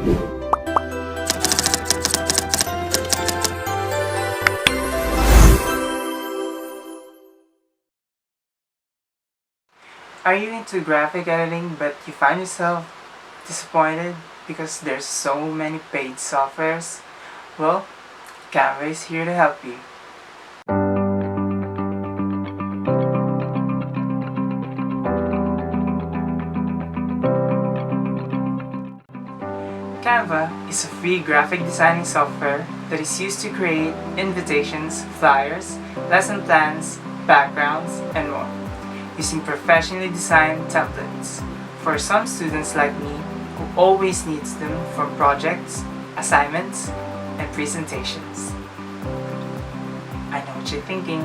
Are you into graphic editing but you find yourself disappointed because there's so many paid softwares? Well, Canva is here to help you. Canva is a free graphic designing software that is used to create invitations, flyers, lesson plans, backgrounds, and more, using professionally designed templates for some students like me who always needs them for projects, assignments, and presentations. I know what you're thinking.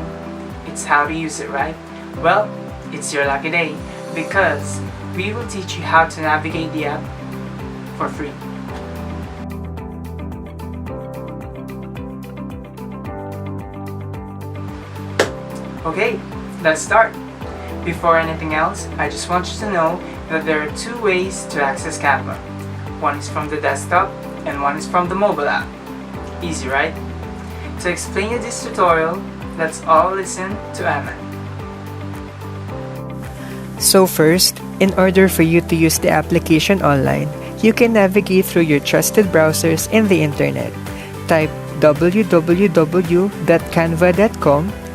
It's how to use it, right? Well, it's your lucky day because we will teach you how to navigate the app for free. Okay, let's start. Before anything else, I just want you to know that there are two ways to access Canva. One is from the desktop and one is from the mobile app. Easy, right? To explain you this tutorial, let's all listen to Emmanuel. So first, in order for you to use the application online, you can navigate through your trusted browsers in the internet. Type www.canva.com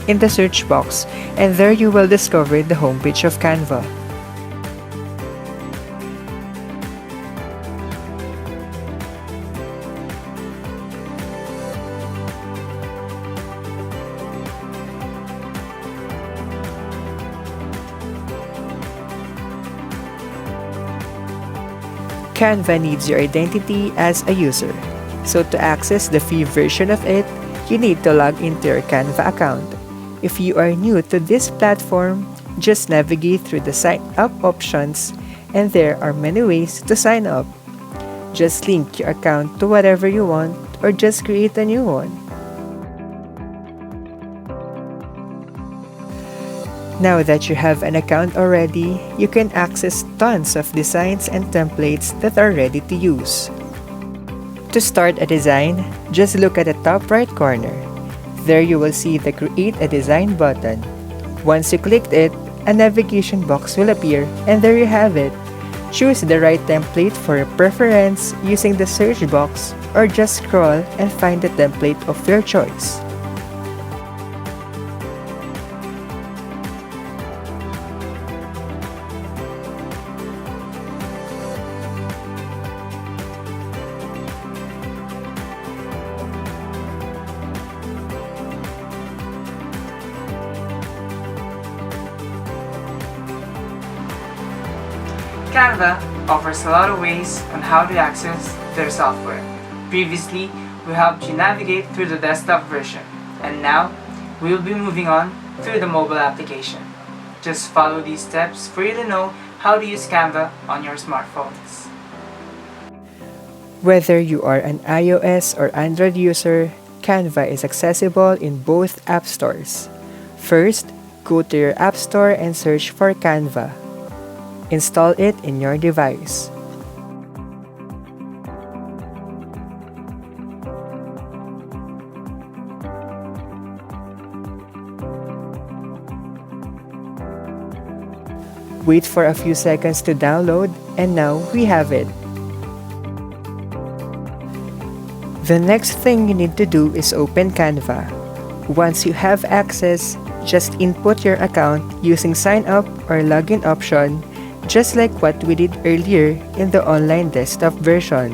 in the search box, and there you will discover the homepage of Canva. Canva needs your identity as a user. So to access the free version of it, you need to log into your Canva account. If you are new to this platform, just navigate through the sign up options, and there are many ways to sign up. Just link your account to whatever you want or just create a new one. Now that you have an account already, you can access tons of designs and templates that are ready to use. To start a design, just look at the top right corner. There you will see the Create a Design button. Once you clicked it, a navigation box will appear, and there you have it. Choose the right template for your preference using the search box, or just scroll and find the template of your choice. Canva offers a lot of ways on how to access their software. Previously, we helped you navigate through the desktop version, and now we will be moving on through the mobile application. Just follow these steps for you to know how to use Canva on your smartphones. Whether you are an iOS or Android user, Canva is accessible in both app stores. First, go to your app store and search for Canva. Install it in your device. Wait for a few seconds to download, and now we have it. The next thing you need to do is open Canva. Once you have access, just input your account using sign up or login option, just like what we did earlier in the online desktop version.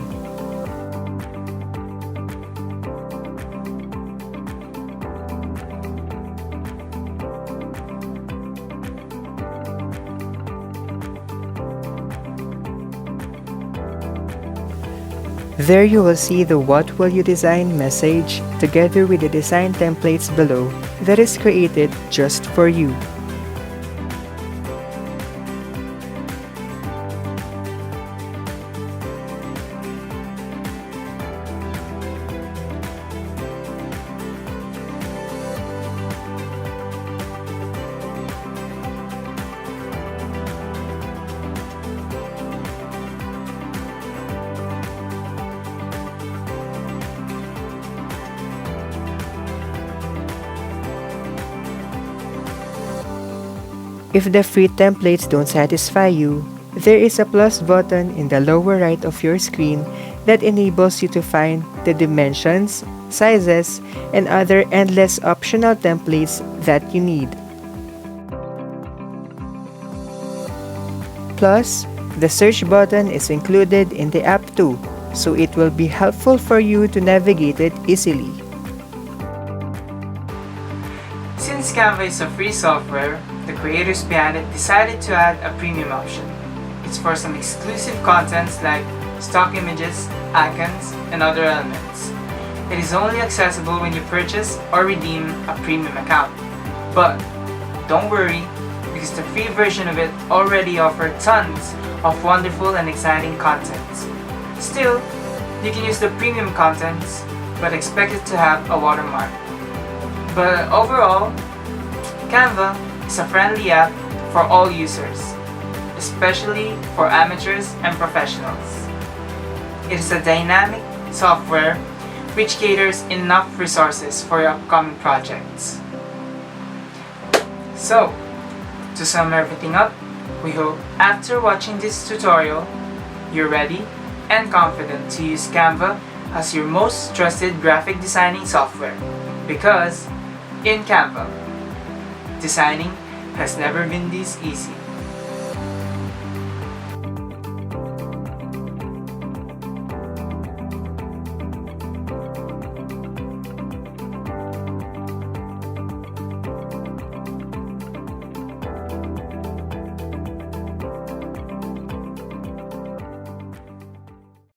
There you will see the What Will You Design message together with the design templates below that is created just for you. If the free templates don't satisfy you, there is a plus button in the lower right of your screen that enables you to find the dimensions, sizes, and other endless optional templates that you need. Plus, the search button is included in the app too, so it will be helpful for you to navigate it easily. Since Canva is a free software, the creators behind it decided to add a premium option. It's for some exclusive contents like stock images, icons, and other elements. It is only accessible when you purchase or redeem a premium account. But don't worry, because the free version of it already offers tons of wonderful and exciting content. Still, you can use the premium contents, but expect it to have a watermark. But overall, Canva is a friendly app for all users, especially for amateurs and professionals. It is a dynamic software which caters enough resources for your upcoming projects. So, to sum everything up, we hope after watching this tutorial, you're ready and confident to use Canva as your most trusted graphic designing software. Because in Canva, designing has never been this easy.